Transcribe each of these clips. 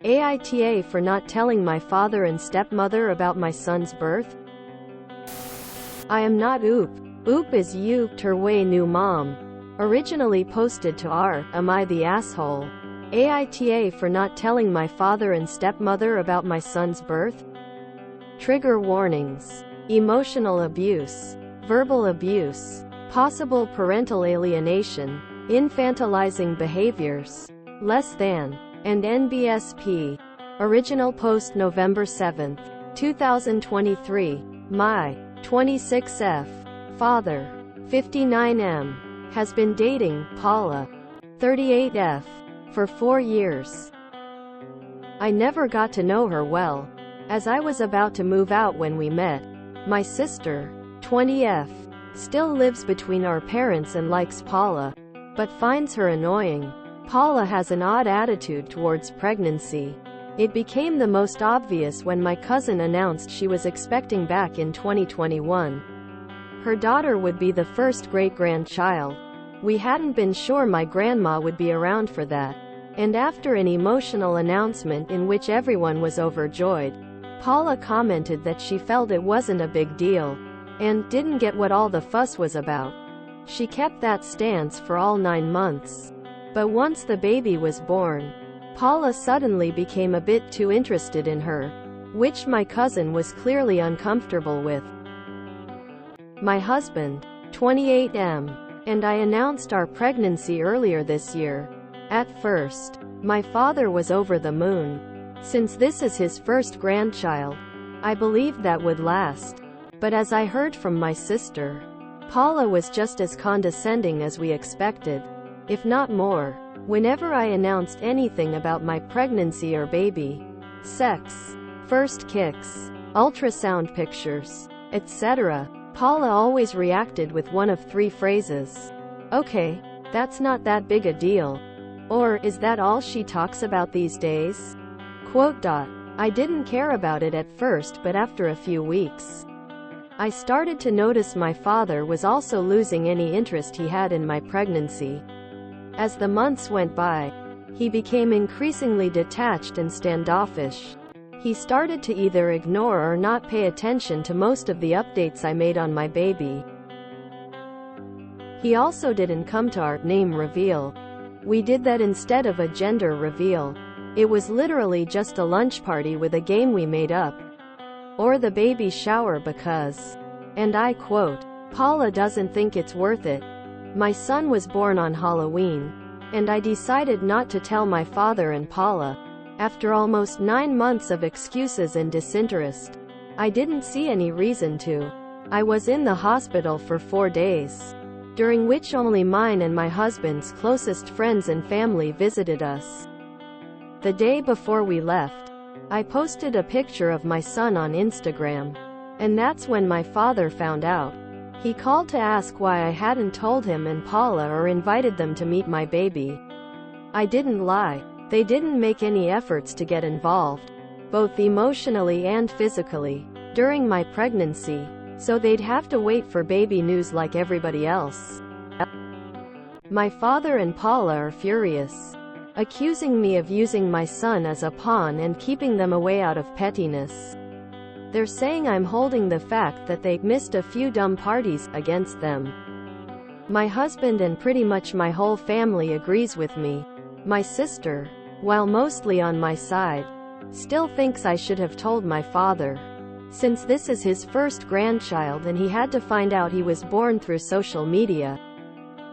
AITA for not telling my father and stepmother about my son's birth? I am not Oop. Oop is you, Terway new mom. Originally posted to r, am I the asshole? AITA for not telling my father and stepmother about my son's birth? Trigger warnings. Emotional abuse. Verbal abuse. Possible parental alienation. Infantilizing behaviors. Less than. And NBSP. Original post November 7, 2023. My 26F. Father. 59M. Has been dating Paula. 38F. For 4 years. I never got to know her well, as I was about to move out when we met. My sister, 20F, still lives between our parents and likes Paula, but finds her annoying. Paula has an odd attitude towards pregnancy. It became the most obvious when my cousin announced she was expecting back in 2021. Her daughter would be the first great-grandchild. We hadn't been sure my grandma would be around for that. And after an emotional announcement in which everyone was overjoyed, Paula commented that she felt it wasn't a big deal, and didn't get what all the fuss was about. She kept that stance for all 9 months. But once the baby was born, Paula suddenly became a bit too interested in her, which my cousin was clearly uncomfortable with. My husband, 28M, and I announced our pregnancy earlier this year. At first, my father was over the moon. Since this is his first grandchild, I believed that would last. But as I heard from my sister, Paula was just as condescending as we expected, if not more. Whenever I announced anything about my pregnancy or baby, sex, first kicks, ultrasound pictures, etc., Paula always reacted with one of 3 phrases. Okay, that's not that big a deal. Or, is that all she talks about these days? I didn't care about it at first, but after a few weeks, I started to notice my father was also losing any interest he had in my pregnancy. As the months went by, he became increasingly detached and standoffish. He started to either ignore or not pay attention to most of the updates I made on my baby. He also didn't come to our name reveal. We did that instead of a gender reveal. It was literally just a lunch party with a game we made up. Or the baby shower because, and I quote, Paula doesn't think it's worth it. My son was born on Halloween, and I decided not to tell my father and Paula. After almost 9 months of excuses and disinterest, I didn't see any reason to. I was in the hospital for 4 days, during which only mine and my husband's closest friends and family visited us. The day before we left, I posted a picture of my son on Instagram, and that's when my father found out. He called to ask why I hadn't told him and Paula or invited them to meet my baby. I didn't lie. They didn't make any efforts to get involved, both emotionally and physically, during my pregnancy, so they'd have to wait for baby news like everybody else. My father and Paula are furious, accusing me of using my son as a pawn and keeping them away out of pettiness. They're saying I'm holding the fact that they missed a few dumb parties against them. My husband and pretty much my whole family agrees with me. My sister, while mostly on my side, still thinks I should have told my father, since this is his first grandchild and he had to find out he was born through social media.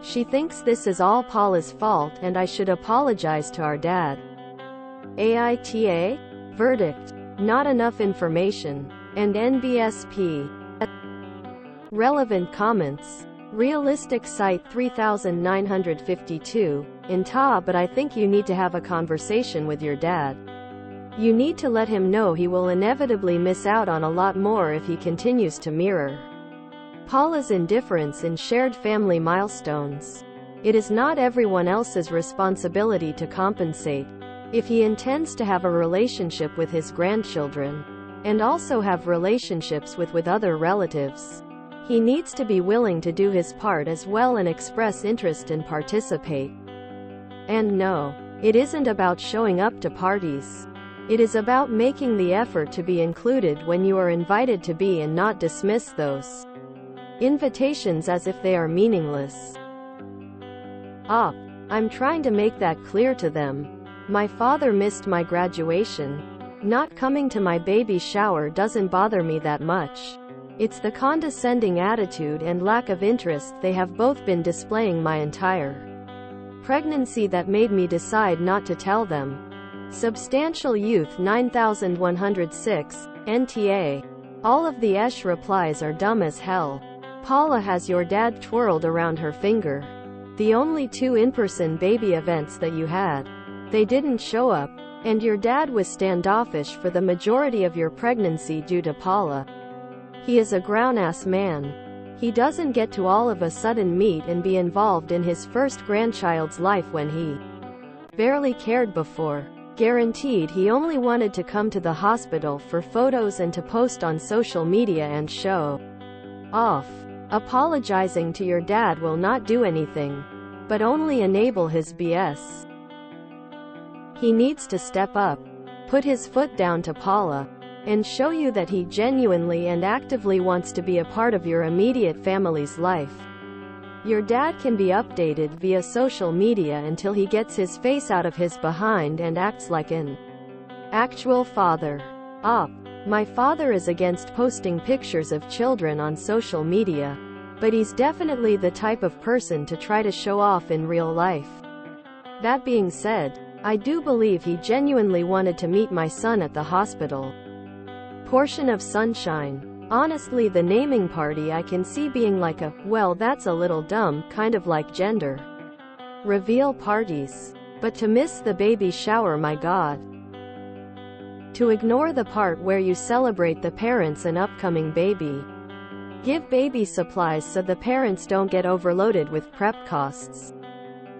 She thinks this is all Paula's fault and I should apologize to our dad. AITA? Verdict: not enough information. And NBSP. Relevant comments. Realistic site 3952, but I think you need to have a conversation with your dad. You need to let him know he will inevitably miss out on a lot more if he continues to mirror Paula's indifference in shared family milestones. It is not everyone else's responsibility to compensate. If he intends to have a relationship with his grandchildren, and also have relationships with other relatives, he needs to be willing to do his part as well and express interest and participate. And no, it isn't about showing up to parties. It is about making the effort to be included when you are invited to be and not dismiss those invitations as if they are meaningless. I'm trying to make that clear to them. My father missed my graduation. Not coming to my baby shower doesn't bother me that much. It's the condescending attitude and lack of interest they have both been displaying my entire pregnancy that made me decide not to tell them. Substantial Youth 9106, NTA. All of the replies are dumb as hell. Paula has your dad twirled around her finger. The only 2 in-person baby events that you had, they didn't show up, and your dad was standoffish for the majority of your pregnancy due to Paula. He is a grown-ass man. He doesn't get to all of a sudden meet and be involved in his first grandchild's life when he barely cared before. Guaranteed he only wanted to come to the hospital for photos and to post on social media and show off. Apologizing to your dad will not do anything, but only enable his BS. He needs to step up, put his foot down to Paula, and show you that he genuinely and actively wants to be a part of your immediate family's life. Your dad can be updated via social media until he gets his face out of his behind and acts like an actual father. My father is against posting pictures of children on social media, but he's definitely the type of person to try to show off in real life. That being said, I do believe he genuinely wanted to meet my son at the hospital. Portion of sunshine. Honestly, the naming party I can see being like a, well, that's a little dumb, kind of like gender reveal parties. But to miss the baby shower, my God. To ignore the part where you celebrate the parents and upcoming baby. Give baby supplies so the parents don't get overloaded with prep costs.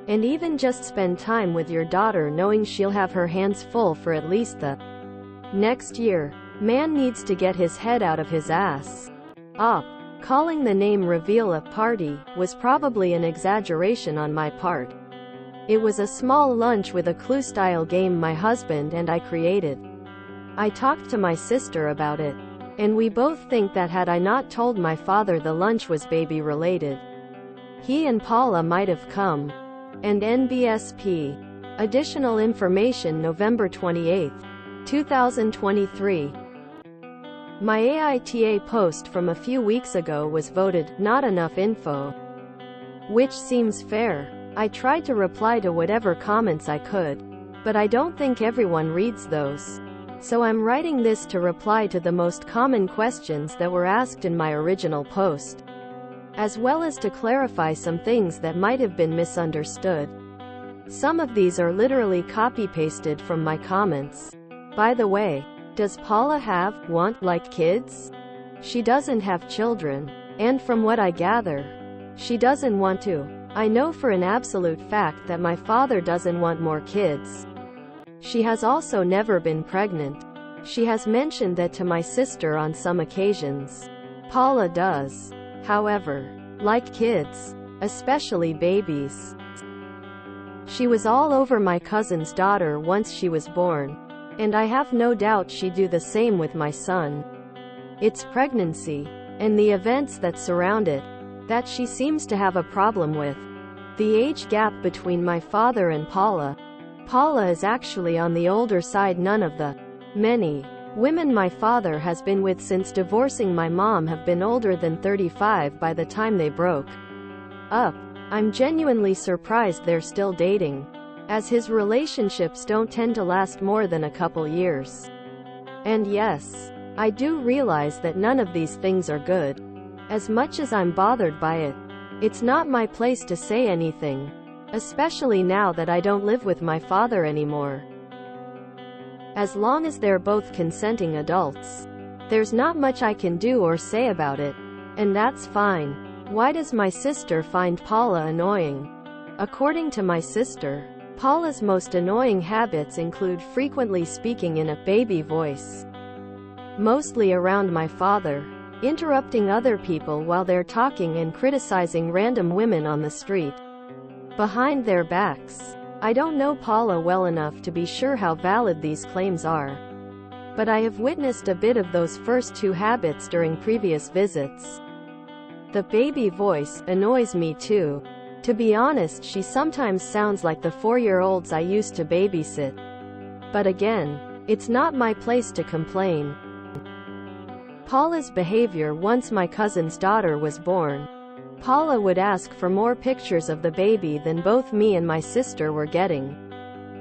And even just spend time with your daughter knowing she'll have her hands full for at least the next year. Man needs to get his head out of his ass. Calling the name reveal a party was probably an exaggeration on my part. It was a small lunch with a clue-style game my husband and I created. I talked to my sister about it, and we both think that had I not told my father the lunch was baby-related, he and Paula might have come. And NBSP. Additional information November 28, 2023. My AITA post from a few weeks ago was voted, not enough info. Which seems fair. I tried to reply to whatever comments I could, but I don't think everyone reads those. So I'm writing this to reply to the most common questions that were asked in my original post, as well as to clarify some things that might have been misunderstood. Some of these are literally copy-pasted from my comments. By the way, does Paula want kids? She doesn't have children. And from what I gather, she doesn't want to. I know for an absolute fact that my father doesn't want more kids. She has also never been pregnant. She has mentioned that to my sister on some occasions. Paula does, however, like kids, especially babies. She was all over my cousin's daughter once she was born, and I have no doubt she'd do the same with my son. It's pregnancy, and the events that surround it, that she seems to have a problem with. The age gap between my father and Paula. Paula is actually on the older side. None of the many women my father has been with since divorcing my mom have been older than 35 by the time they broke up. I'm genuinely surprised they're still dating, as his relationships don't tend to last more than a couple years. And yes, I do realize that none of these things are good. As much as I'm bothered by it, it's not my place to say anything, especially now that I don't live with my father anymore. As long as they're both consenting adults, there's not much I can do or say about it, and that's fine. Why does my sister find Paula annoying? According to my sister, Paula's most annoying habits include frequently speaking in a baby voice, mostly around my father, interrupting other people while they're talking, and criticizing random women on the street behind their backs. I don't know Paula well enough to be sure how valid these claims are, but I have witnessed a bit of those first two habits during previous visits. The baby voice annoys me too. To be honest, she sometimes sounds like the 4-year-olds I used to babysit. But again, it's not my place to complain. Paula's behavior once my cousin's daughter was born. Paula would ask for more pictures of the baby than both me and my sister were getting.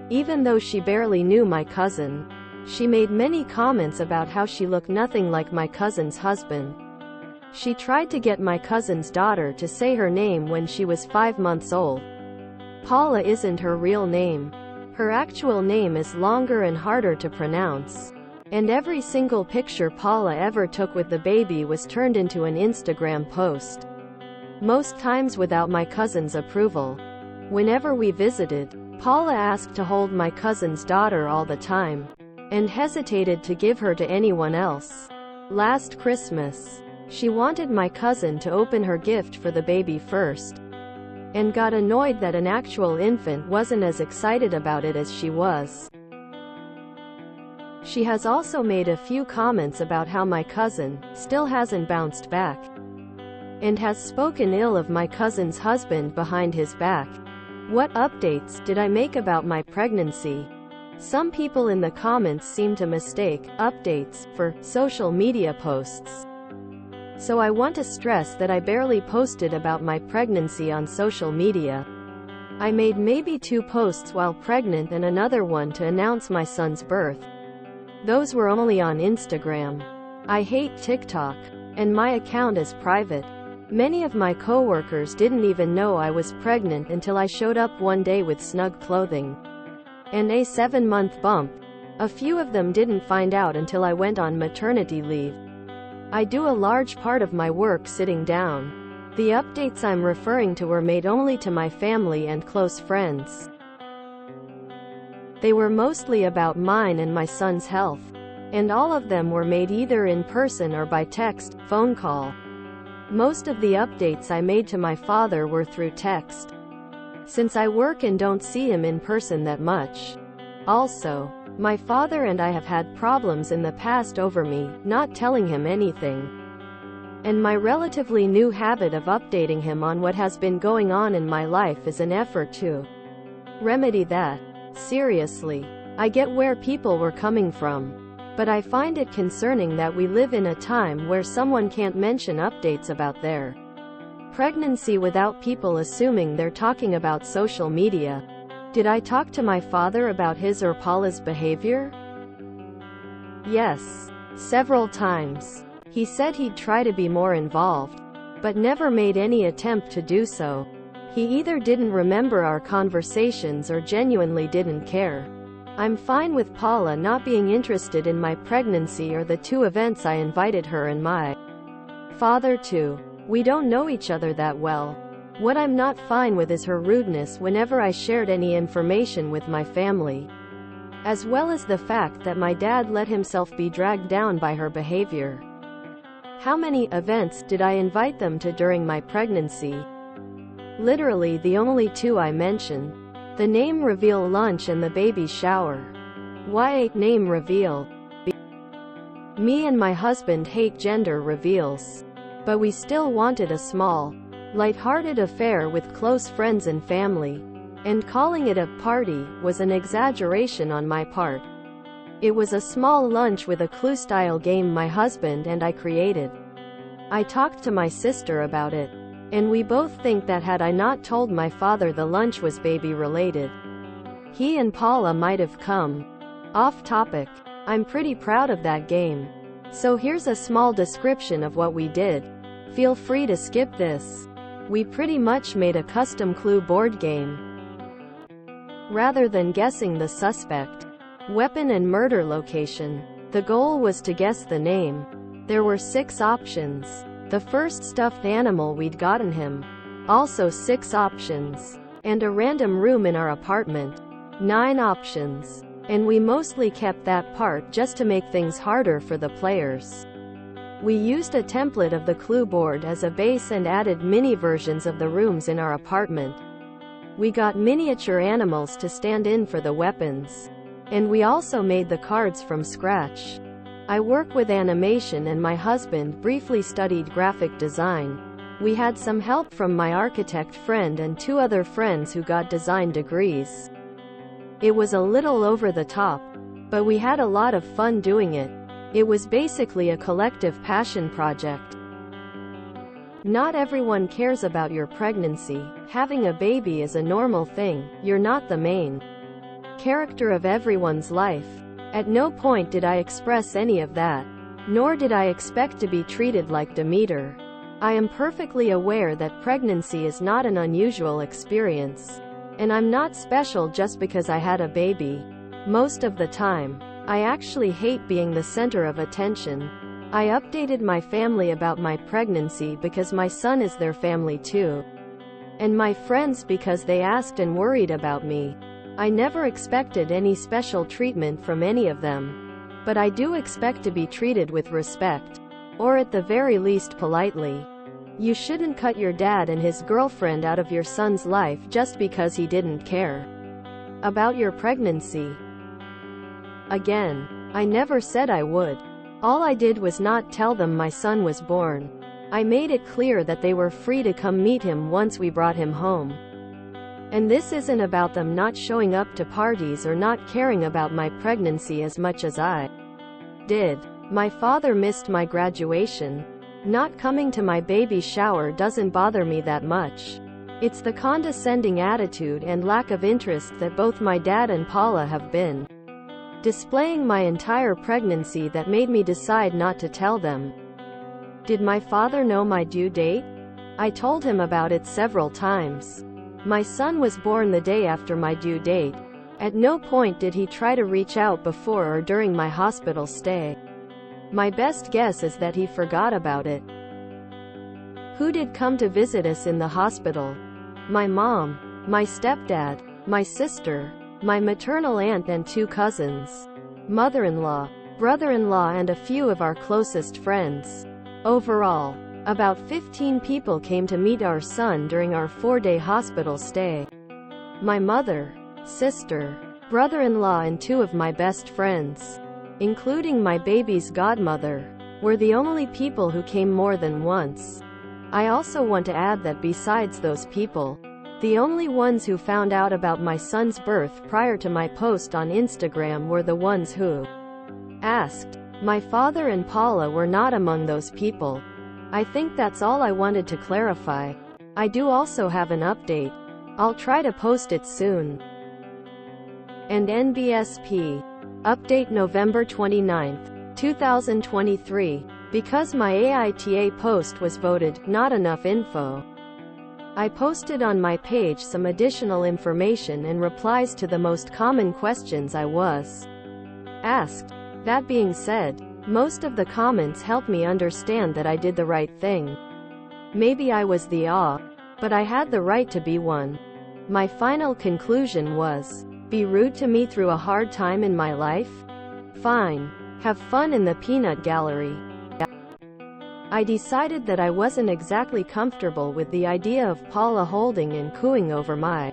Even though she barely knew my cousin, she made many comments about how she looked nothing like my cousin's husband. She tried to get my cousin's daughter to say her name when she was 5 months old. Paula isn't her real name. Her actual name is longer and harder to pronounce. And every single picture Paula ever took with the baby was turned into an Instagram post. Most times without my cousin's approval. Whenever we visited, Paula asked to hold my cousin's daughter all the time, and hesitated to give her to anyone else. Last Christmas, she wanted my cousin to open her gift for the baby first, and got annoyed that an actual infant wasn't as excited about it as she was. She has also made a few comments about how my cousin still hasn't bounced back, and has spoken ill of my cousin's husband behind his back. What updates did I make about my pregnancy? Some people in the comments seem to mistake updates for social media posts. So I want to stress that I barely posted about my pregnancy on social media. I made maybe 2 posts while pregnant and another one to announce my son's birth. Those were only on Instagram. I hate TikTok, and my account is private. Many of my coworkers didn't even know I was pregnant until I showed up one day with snug clothing and a 7-month bump. A few of them didn't find out until I went on maternity leave. I do a large part of my work sitting down. The updates I'm referring to were made only to my family and close friends. They were mostly about mine and my son's health, and all of them were made either in person or by text, phone call. Most of the updates I made to my father were through text, since I work and don't see him in person that much. Also, my father and I have had problems in the past over me not telling him anything, and my relatively new habit of updating him on what has been going on in my life is an effort to remedy that. Seriously, I get where people were coming from, but I find it concerning that we live in a time where someone can't mention updates about their pregnancy without people assuming they're talking about social media. Did I talk to my father about his or Paula's behavior? Yes, several times. He said he'd try to be more involved, but never made any attempt to do so. He either didn't remember our conversations or genuinely didn't care. I'm fine with Paula not being interested in my pregnancy or the 2 events I invited her and my father to. We don't know each other that well. What I'm not fine with is her rudeness whenever I shared any information with my family, as well as the fact that my dad let himself be dragged down by her behavior. How many events did I invite them to during my pregnancy? Literally the only 2 I mentioned. The name reveal lunch and the baby shower. Why name reveal? Me and my husband hate gender reveals, but we still wanted a small, light-hearted affair with close friends and family, and calling it a party was an exaggeration on my part. It was a small lunch with a clue-style game my husband and I created. I talked to my sister about it, and we both think that had I not told my father the lunch was baby-related, he and Paula might have come. Off topic. I'm pretty proud of that game. So here's a small description of what we did. Feel free to skip this. We pretty much made a custom clue board game. Rather than guessing the suspect, weapon and murder location, the goal was to guess the name. There were 6 options. The first stuffed animal we'd gotten him. Also 6 options. And a random room in our apartment. 9 options. And we mostly kept that part just to make things harder for the players. We used a template of the clue board as a base and added mini versions of the rooms in our apartment. We got miniature animals to stand in for the weapons. And we also made the cards from scratch. I work with animation and my husband briefly studied graphic design. We had some help from my architect friend and 2 other friends who got design degrees. It was a little over the top, but we had a lot of fun doing it. It was basically a collective passion project. Not everyone cares about your pregnancy. Having a baby is a normal thing. You're not the main character of everyone's life. At no point did I express any of that. Nor did I expect to be treated like Demeter. I am perfectly aware that pregnancy is not an unusual experience. And I'm not special just because I had a baby. Most of the time, I actually hate being the center of attention. I updated my family about my pregnancy because my son is their family too. And my friends because they asked and worried about me. I never expected any special treatment from any of them. But I do expect to be treated with respect. Or at the very least politely. You shouldn't cut your dad and his girlfriend out of your son's life just because he didn't care about your pregnancy. Again, I never said I would. All I did was not tell them my son was born. I made it clear that they were free to come meet him once we brought him home. And this isn't about them not showing up to parties or not caring about my pregnancy as much as I did. My father missed my graduation. Not coming to my baby shower doesn't bother me that much. It's the condescending attitude and lack of interest that both my dad and Paula have been displaying my entire pregnancy that made me decide not to tell them. Did my father know my due date? I told him about it several times. My son was born the day after my due date. At no point did he try to reach out before or during my hospital stay. My best guess is that he forgot about it. Who did come to visit us in the hospital? My mom, my stepdad, my sister, my maternal aunt and 2 cousins, mother-in-law, brother-in-law and a few of our closest friends. Overall, about 15 people came to meet our son during our 4-day hospital stay. My mother, sister, brother-in-law and 2 of my best friends, including my baby's godmother, were the only people who came more than once. I also want to add that besides those people, the only ones who found out about my son's birth prior to my post on Instagram were the ones who asked. My father and Paula were not among those people. I think that's all I wanted to clarify. I do also have an update. I'll try to post it soon. And NBSP. Update November 29, 2023. Because my AITA post was voted not enough info, I posted on my page some additional information and replies to the most common questions I was asked. That being said, most of the comments helped me understand that I did the right thing. Maybe I was the but I had the right to be one. My final conclusion was, be rude to me through a hard time in my life? Fine. Have fun in the peanut gallery. I decided that I wasn't exactly comfortable with the idea of Paula holding and cooing over my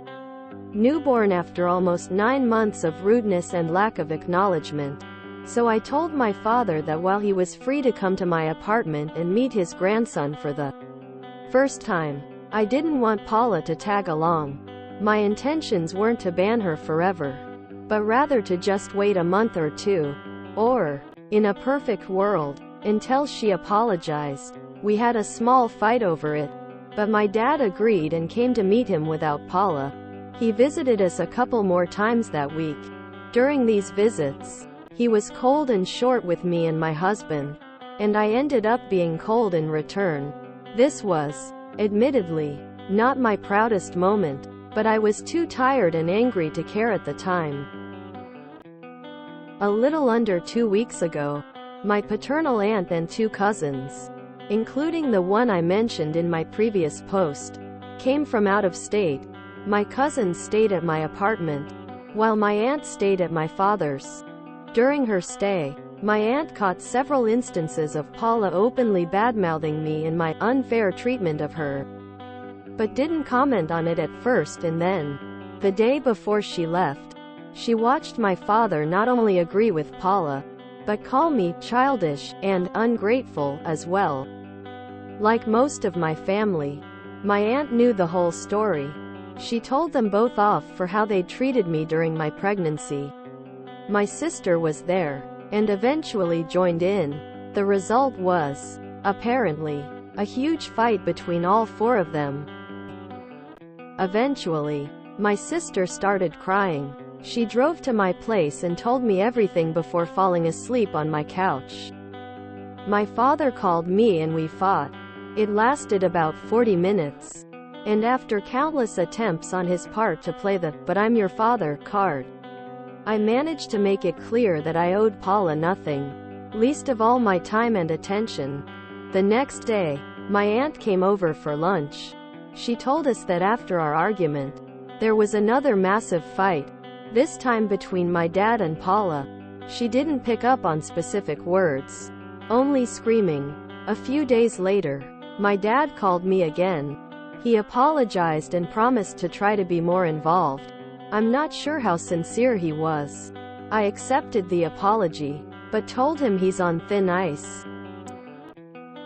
newborn after almost 9 months of rudeness and lack of acknowledgement. So I told my father that while he was free to come to my apartment and meet his grandson for the first time, I didn't want Paula to tag along. My intentions weren't to ban her forever, but rather to just wait a month or 2, or, in a perfect world, until she apologized. We had a small fight over it, but my dad agreed and came to meet him without Paula. He visited us a couple more times that week. During these visits, he was cold and short with me and my husband, and I ended up being cold in return. This was, admittedly, not my proudest moment, but I was too tired and angry to care at the time. A little under 2 weeks ago, my paternal aunt and 2 cousins, including the one I mentioned in my previous post, came from out of state. My cousins stayed at my apartment, while my aunt stayed at my father's. During her stay, my aunt caught several instances of Paula openly badmouthing me and my unfair treatment of her. but didn't comment on it at first. And then, the day before she left, she watched my father not only agree with Paula, but call me childish and ungrateful as well. Like most of my family, my aunt knew the whole story. She told them both off for how they treated me during my pregnancy. My sister was there, and eventually joined in. The result was, apparently, a huge fight between all four of them. Eventually, my sister started crying. She drove to my place and told me everything before falling asleep on my couch. My father called me and we fought. It lasted about 40 minutes. And after countless attempts on his part to play the "but I'm your father" card, I managed to make it clear that I owed Paula nothing, least of all my time and attention. The next day, my aunt came over for lunch. She told us that after our argument, there was another massive fight, this time between my dad and Paula. She didn't pick up on specific words, only screaming. A few days later, my dad called me again. He apologized and promised to try to be more involved. I'm not sure how sincere he was. I accepted the apology, but told him he's on thin ice.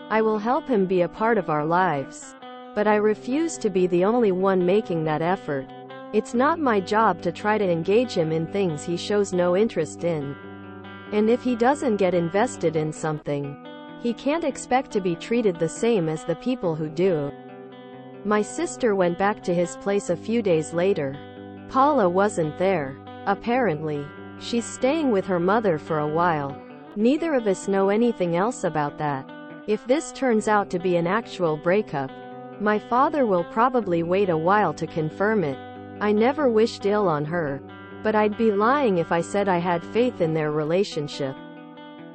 I will help him be a part of our lives, but I refuse to be the only one making that effort. It's not my job to try to engage him in things he shows no interest in. And if he doesn't get invested in something, he can't expect to be treated the same as the people who do. My sister went back to his place a few days later. Paula wasn't there. Apparently, she's staying with her mother for a while. Neither of us know anything else about that. If this turns out to be an actual breakup, my father will probably wait a while to confirm it. I never wished ill on her, but I'd be lying if I said I had faith in their relationship.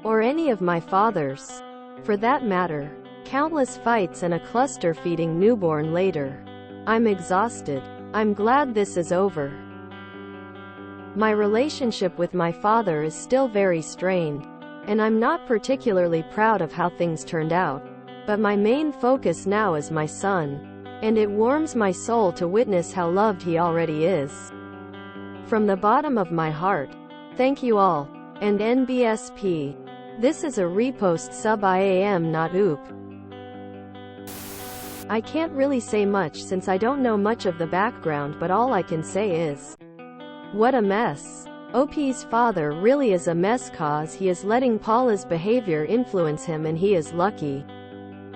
Or any of my fathers. For that matter. Countless fights and a cluster-feeding newborn later. I'm exhausted. I'm glad this is over. My relationship with my father is still very strained, and I'm not particularly proud of how things turned out. But my main focus now is my son, and it warms my soul to witness how loved he already is. From the bottom of my heart, thank you all, and NBSP. This is a repost sub IAM not OOP. I can't really say much since I don't know much of the background, but all I can say is, what a mess. OP's father really is a mess cause he is letting Paula's behavior influence him, and he is lucky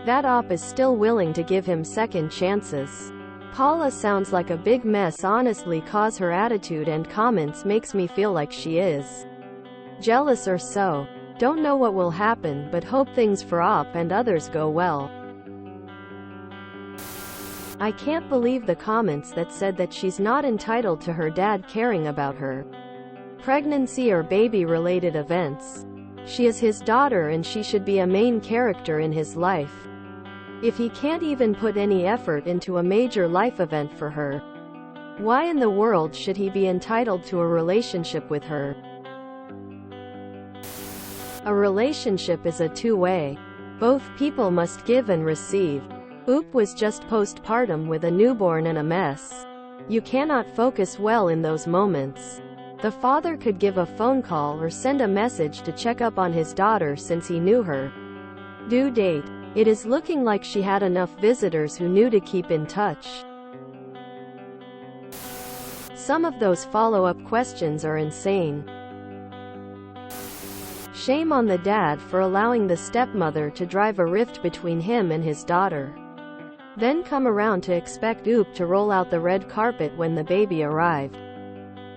that OP is still willing to give him second chances. Paula sounds like a big mess honestly, cause her attitude and comments makes me feel like she is jealous or so. Don't know what will happen, but hope things for OP and others go well. I can't believe the comments that said that she's not entitled to her dad caring about her pregnancy or baby-related events. She is his daughter and she should be a main character in his life. If he can't even put any effort into a major life event for her, why in the world should he be entitled to a relationship with her? A relationship is a two-way. Both people must give and receive. OOP was just postpartum with a newborn and a mess. You cannot focus well in those moments. The father could give a phone call or send a message to check up on his daughter since he knew her due date. It is looking like she had enough visitors who knew to keep in touch. Some of those follow-up questions are insane. Shame on the dad for allowing the stepmother to drive a rift between him and his daughter. Then come around to expect OOP to roll out the red carpet when the baby arrived.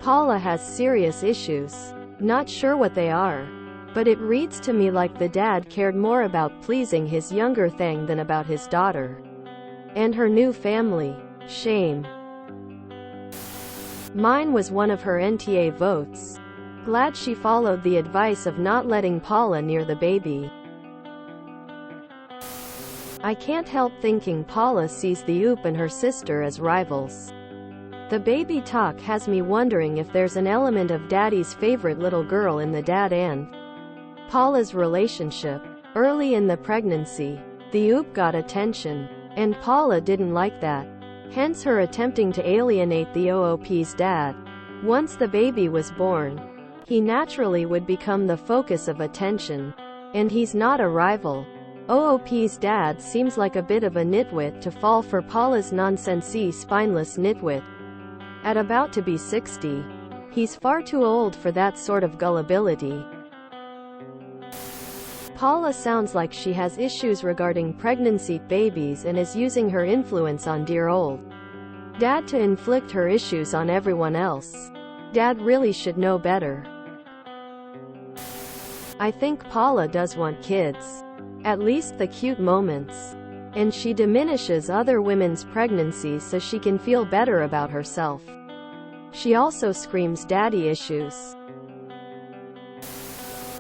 Paula has serious issues. Not sure what they are. But it reads to me like the dad cared more about pleasing his younger thing than about his daughter and her new family. Shame. Mine was one of her NTA votes. Glad she followed the advice of not letting Paula near the baby. I can't help thinking Paula sees the OOP and her sister as rivals. The baby talk has me wondering if there's an element of daddy's favorite little girl in the dad and Paula's relationship. Early in the pregnancy, the OOP got attention, and Paula didn't like that. hence her attempting to alienate the OOP's dad. Once the baby was born, he naturally would become the focus of attention. And he's not a rival. OOP's dad seems like a bit of a nitwit to fall for Paula's nonsensy spineless nitwit. At about to be 60, he's far too old for that sort of gullibility. Paula sounds like she has issues regarding pregnancy, babies, and is using her influence on dear old dad to inflict her issues on everyone else. Dad really should know better. I think Paula does want kids. At least the cute moments. And she diminishes other women's pregnancies so she can feel better about herself. She also screams daddy issues.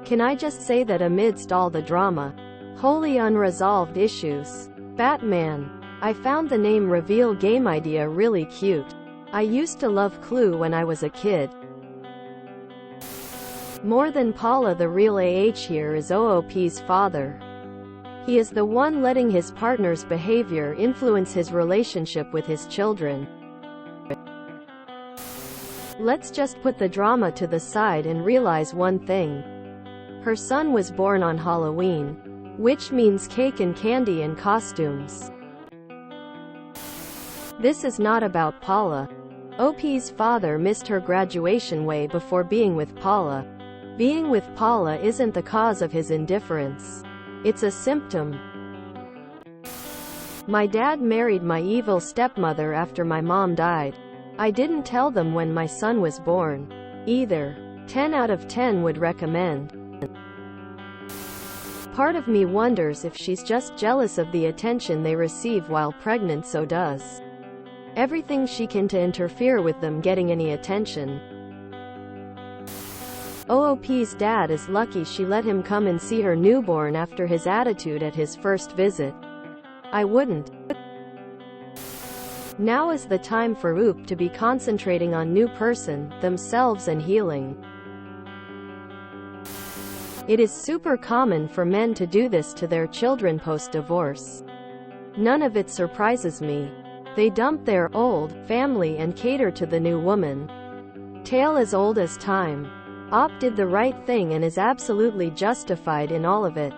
Can I just say that amidst all the drama, wholly unresolved issues, Batman, I found the name reveal game idea really cute. I used to love Clue when I was a kid. More than Paula, the real AH here is OOP's father. He is the one letting his partner's behavior influence his relationship with his children. Let's just put the drama to the side and realize one thing. Her son was born on Halloween, which means cake and candy and costumes. This is not about Paula. OP's father missed her graduation way before being with Paula. Being with Paula isn't the cause of his indifference. It's a symptom. My dad married my evil stepmother after my mom died. I didn't tell them when my son was born, either. 10 out of 10 would recommend. Part of me wonders if she's just jealous of the attention they receive while pregnant, so does everything she can to interfere with them getting any attention. OOP's dad is lucky she let him come and see her newborn after his attitude at his first visit. I wouldn't. Now is the time for OOP to be concentrating on new person, themselves, and healing. It is super common for men to do this to their children post-divorce. None of it surprises me. They dump their old family and cater to the new woman. Tale as old as time. OP did the right thing and is absolutely justified in all of it.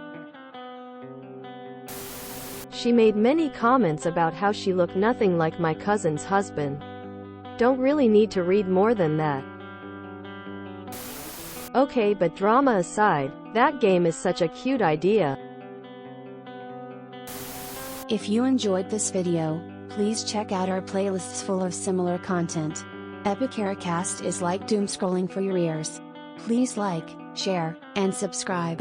She made many comments about how she looked nothing like my cousin's husband. Don't really need to read more than that. Okay, but drama aside, that game is such a cute idea. If you enjoyed this video, please check out our playlists full of similar content. Epicaricast is like doom scrolling for your ears. Please like, share, and subscribe.